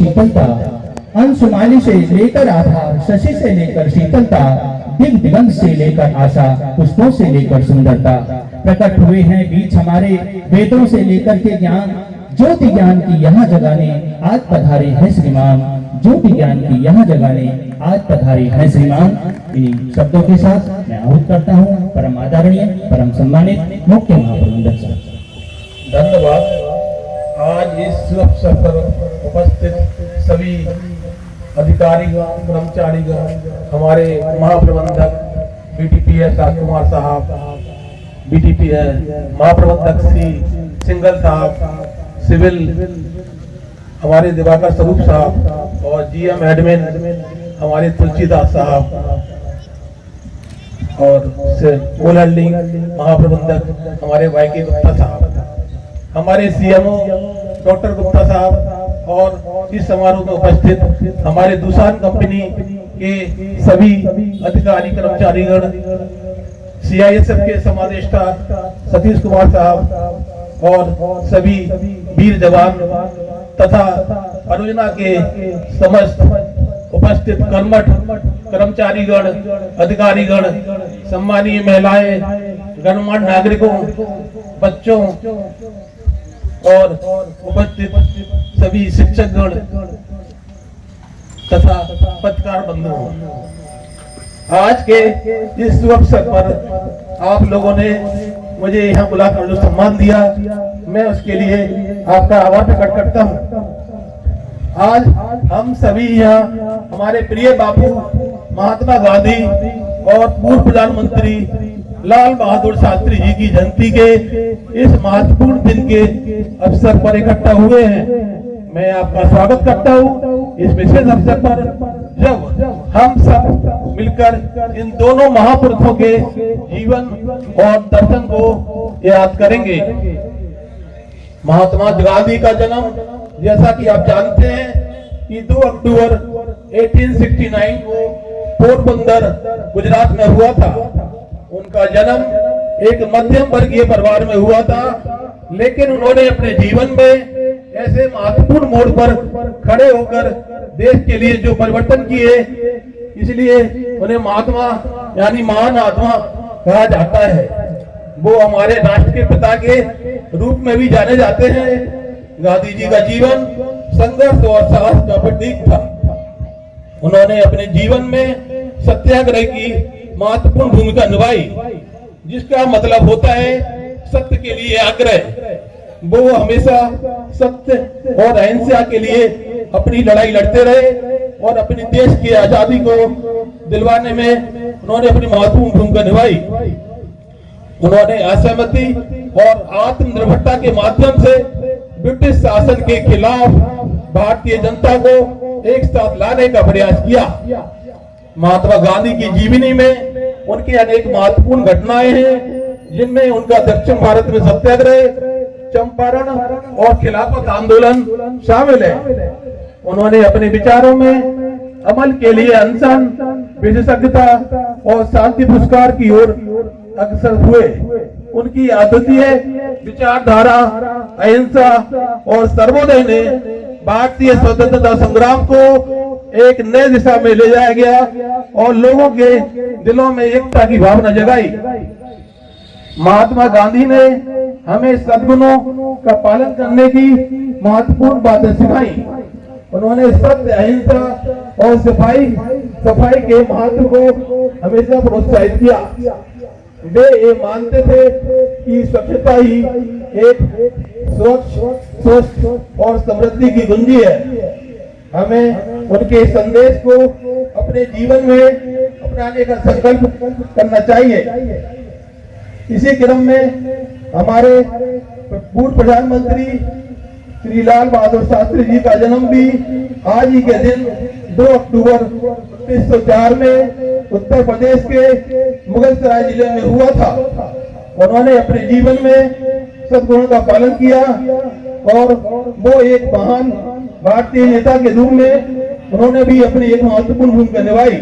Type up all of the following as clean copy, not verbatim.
शीतलता, अंशुमाली से लेकर आधा, शशि से लेकर शीतलता, दिग दिगंत से लेकर आशा, पुष्पों से लेकर सुंदरता। प्रकट हुए हैं बीच हमारे वेदों से लेकर के ज्ञान, ज्योति ज्ञान की यहाँ जगाने आज पधारे हैं श्रीमान, ज्योति ज्ञान की यहाँ जगाने आज पधारे हैं श्रीमान। इन्हीं शब्दों के साथ मैं आहूत करता हूँ परम आदरणीय, परम सम्मानित मुख्य महाप्रबंधक साहब। धन्यवाद। आज इस अवसर पर उपस्थित सभी अधिकारीगण, कर्मचारीगण, हमारे महाप्रबंधक बीटीपीएस राजकुमार साहब, बीटीपीएस महाप्रबंधक सी सिंगल साहब, सिविल हमारे दिवाकर स्वरूप साहब और जीएम एडमिन हमारे तुलसीदास साहब और कोल होल्डिंग महाप्रबंधक हमारे वाईके गुप्ता साहब, हमारे सीएमओ डॉक्टर गुप्ता साहब और इस समारोह में उपस्थित हमारे दूसान कंपनी के सभी अधिकारी कर्मचारीगण, सीआईएसएफ के समादेष्टा सतीश कुमार साहब और सभी वीर जवान तथा परियोजना के समस्त उपस्थित कर्मठ कर्मचारीगण, अधिकारीगण, सम्मानीय महिलाएं, गणमान्य नागरिकों, बच्चों और उपस्थित सभी शिक्षकगण तथा पत्रकार बंधुओं, आज के इस शुभ अवसर पर आप लोगों ने मुझे यहाँ बुलाकर जो सम्मान दिया, मैं उसके लिए आपका आभार प्रकट करता हूँ। आज हम सभी यहाँ हमारे प्रिय बापू महात्मा गांधी और पूर्व प्रधानमंत्री लाल बहादुर शास्त्री जी की जयंती के इस महत्वपूर्ण दिन के अवसर पर इकट्ठा हुए हैं। मैं आपका स्वागत करता हूँ इस विशेष अवसर पर, जब हम सब मिलकर इन दोनों महापुरुषों के जीवन और दर्शन को याद करेंगे। महात्मा गांधी का जन्म, जैसा कि आप जानते हैं कि 2 अक्टूबर 1869 को पोरबंदर गुजरात में हुआ था। उनका जन्म एक मध्यम वर्गीय परिवार में हुआ था, लेकिन उन्होंने अपने जीवन में ऐसे महत्वपूर्ण मोड़ पर खड़े होकर देश के लिए जो परिवर्तन किए, इसलिए उन्हें महात्मा यानी महान आत्मा कहा जाता है। वो हमारे राष्ट्र के पिता के रूप में भी जाने जाते हैं। गांधी जी का जीवन संघर्ष और साहस का प्रतीक था। उन्होंने अपने जीवन में सत्याग्रह की महत्वपूर्ण भूमिका निभाई, जिसका मतलब होता है सत्य के लिए आग्रह। वो हमेशा सत्य और अहिंसा के लिए अपनी लड़ाई लड़ते रहे और अपने देश की आजादी को दिलवाने में उन्होंने अपनी महत्वपूर्ण भूमिका निभाई। उन्होंने असहमति और आत्मनिर्भरता के माध्यम से ब्रिटिश शासन के खिलाफ भारतीय जनता को एक साथ लाने का प्रयास किया। महात्मा गांधी की जीवनी में उनकी अनेक महत्वपूर्ण घटनाएं हैं, जिनमें उनका दक्षिण भारत में सत्याग्रह, चंपारण और खिलाफत आंदोलन शामिल है। उन्होंने अपने विचारों में अमल के लिए अनशन, विशेषज्ञता और शांति पुरस्कार की ओर अग्रसर हुए। उनकी अद्वितीय विचारधारा, अहिंसा और सर्वोदय ने भारतीय स्वतंत्रता संग्राम को एक नई दिशा में ले जाया गया और लोगों के दिलों में एकता की भावना जगाई। महात्मा गांधी ने हमें सद्गुणों का पालन करने की महत्वपूर्ण बातें सिखाई। उन्होंने सत्य, अहिंसा और सफाई के महत्व को हमेशा प्रोत्साहित किया। वे ये मानते थे कि स्वच्छता ही एक स्वच्छ, स्वस्थ और समृद्धि की कुंजी है। हमें उनके संदेश को अपने जीवन में अपनाने का संकल्प करना चाहिए। इसी क्रम में हमारे पूर्व प्रधानमंत्री श्री लाल बहादुर शास्त्री जी का जन्म भी आज ही के दिन 2 अक्टूबर 1904 में उत्तर प्रदेश के मुगलसराय जिले में हुआ था। उन्होंने अपने जीवन में सद्गुणों का पालन किया और वो एक महान भारतीय नेता के रूप में उन्होंने भी अपनी एक महत्वपूर्ण भूमिका निभाई।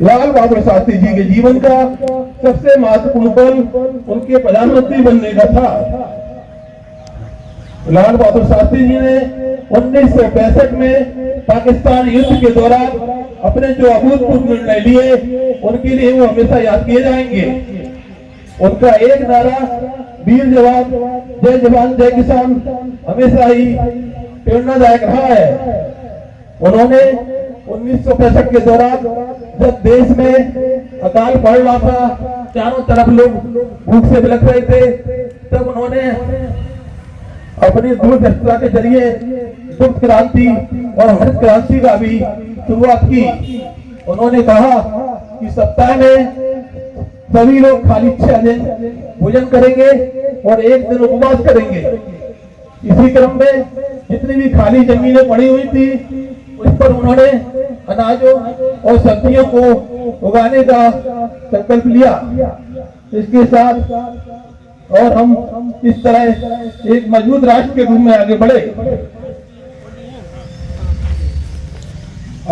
लाल बहादुर शास्त्री जी के जीवन का सबसे महत्वपूर्ण पल उनके प्रधानमंत्री बनने का था। लाल बहादुर शास्त्री जी ने 1965 में पाकिस्तान युद्ध के दौरान अपने जो अभूतपूर्व निर्णय लिए उनके लिए वो हमेशा याद किए जाएंगे। उनका एक नारा वीर जवान जय किसान हमेशा ही प्रेरणादायक रहा है। उन्होंने 1965 के दौरान जब देश में अकाल पड़ रहा था, चारों तरफ लोग भूख से बिलख रहे थे, तब उन्होंने अपनी दूरदर्शिता के जरिए गुप्त क्रांति और हरित क्रांति का भी शुरुआत की। उन्होंने कहा कि सप्ताह में सभी लोग खाली 6 दिन भोजन करेंगे और 1 दिन उपवास करेंगे। इसी क्रम में जितनी भी खाली जमीनें पड़ी हुई थी उस पर उन्होंने अनाजों और सब्जियों को उगाने का संकल्प लिया। इसके साथ और हम इस तरह एक मजबूत राष्ट्र के रूप में आगे बढ़े।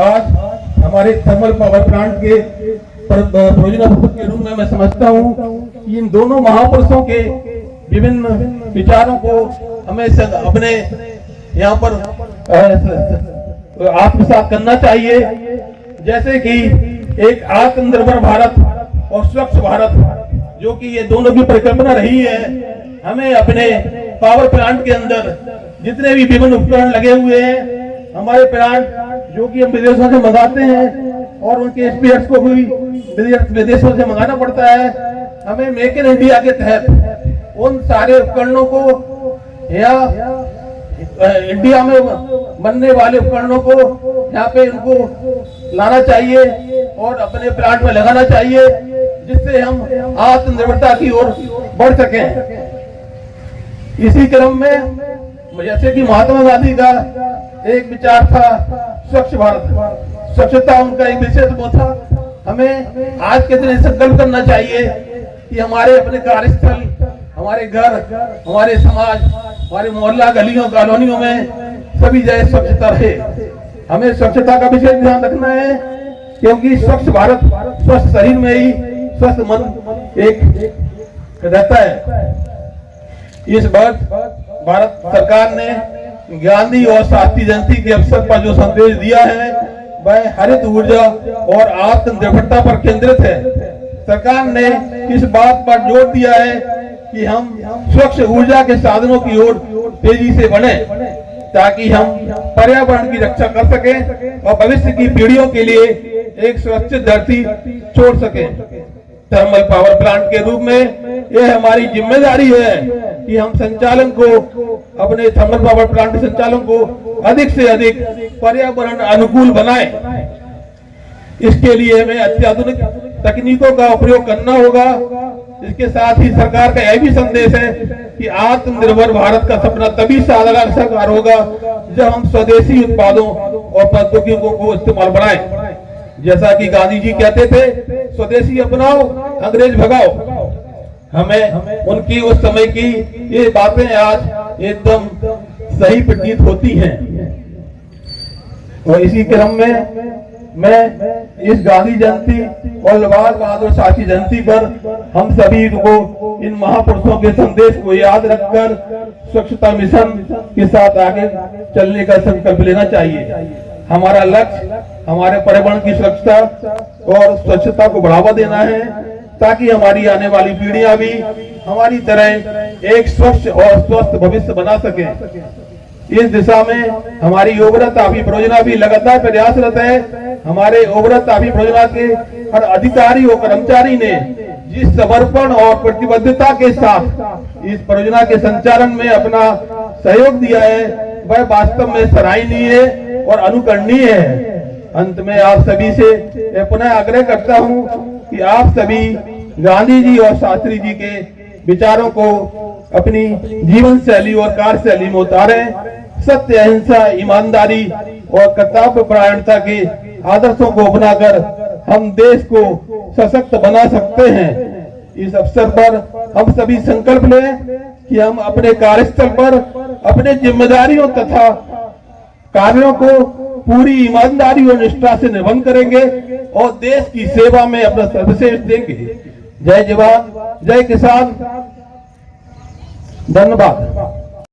आज हमारे थर्मल पावर प्लांट के परियोजना के रूप में मैं समझता हूं कि इन दोनों महापुरुषों के विभिन्न विचारों को हमें अपने यहाँ पर आत्मसात करना चाहिए। जैसे कि एक आत्मनिर्भर भारत और स्वच्छ भारत, जो कि ये दोनों की परिकल्पना रही है, हमें अपने पावर प्लांट के अंदर जितने भी विभिन्न उपकरण लगे हुए हैं, हमारे प्लांट जो कि हम विदेशों से मंगाते हैं और उनके स्पेयर्स को भी विदेशों से मंगाना पड़ता है, हमें मेक इन इंडिया के तहत उन सारे उपकरणों को या इंडिया में बनने वाले उपकरणों को यहाँ पे उनको लाना चाहिए और अपने प्लांट में लगाना चाहिए, जिससे हम आत्मनिर्भरता की ओर बढ़ सकें। इसी क्रम में जैसे कि महात्मा गांधी का एक विचार था स्वच्छ भारत, स्वच्छता उनका एक विशेष वो था। हमें आज के दिन संकल्प करना चाहिए कि हमारे अपने कार्यस्थल, हमारे घर, हमारे समाज, हमारे मोहल्ला गलियों कॉलोनियों में सभी जगह स्वच्छता रहे। हमें स्वच्छता का विशेष ध्यान रखना है, क्योंकि स्वच्छ भारत, स्वस्थ शरीर में ही स्वस्थ मन एक रहता है। इस बार भारत सरकार ने गांधी और शास्त्री जयंती के अवसर पर जो संदेश दिया है वह हरित ऊर्जा और आत्मनिर्भरता पर केंद्रित है। सरकार ने इस बात पर जोर दिया है कि हम स्वच्छ ऊर्जा के साधनों की ओर तेजी से बढ़े, ताकि हम पर्यावरण की रक्षा कर सकें और भविष्य की पीढ़ियों के लिए एक सुरक्षित धरती छोड़ सकें। थर्मल पावर प्लांट के रूप में यह हमारी जिम्मेदारी है कि हम संचालन को, अपने थर्मल पावर प्लांट के संचालन को अधिक से अधिक पर्यावरण अनुकूल बनाएं। इसके लिए हमें अत्याधुनिक तकनीकों का उपयोग करना होगा। इसके साथ ही सरकार का यह भी संदेश है कि आत्मनिर्भर भारत का सपना तभी साकार होगा जब हम स्वदेशी उत्पादों और प्रौद्योगिकियों को इस्तेमाल बढ़ाएं। जैसा कि गांधी जी कहते थे, स्वदेशी अपनाओ, अंग्रेज भगाओ। हमें उनकी उस समय की ये बातें आज एकदम सही प्रतीत होती हैं। और इसी क्रम में मैं इस गांधी जयंती और लाल बहादुर शास्त्री जयंती पर हम सभी को इन महापुरुषों के संदेश को याद रखकर स्वच्छता मिशन के साथ आगे चलने का संकल्प लेना चाहिए। हमारा लक्ष्य हमारे पर्यावरण की सुरक्षा और स्वच्छता को बढ़ावा देना है, ताकि हमारी आने वाली पीढ़ियां भी हमारी तरह एक स्वच्छ और स्वस्थ भविष्य बना सके। इस दिशा में हमारी ओबरा तापी परियोजना भी लगातार प्रयासरत है। हमारे ओबरा तापी परियोजना के हर अधिकारी और कर्मचारी ने जिस समर्पण और प्रतिबद्धता के साथ इस परियोजना के संचालन में अपना सहयोग दिया है वह वास्तव में सराहनीय है और अनुकरणीय है। अंत में आप सभी से पुनः आग्रह करता हूं कि आप सभी गांधी जी और शास्त्री जी के विचारों को अपनी जीवन शैली और कार्य शैली में उतारें। सत्य, अहिंसा, ईमानदारी और कर्तव्य परायणता के आदर्शों को अपनाकर हम देश को सशक्त बना सकते हैं। इस अवसर पर हम सभी संकल्प लें कि हम अपने कार्यस्थल पर अपने जिम्मेदारियों तथा कार्यों को पूरी ईमानदारी और निष्ठा से निर्वहन करेंगे और देश की सेवा में अपना सर्वश्रेष्ठ देंगे। जय जवान, जय किसान, धन्यवाद।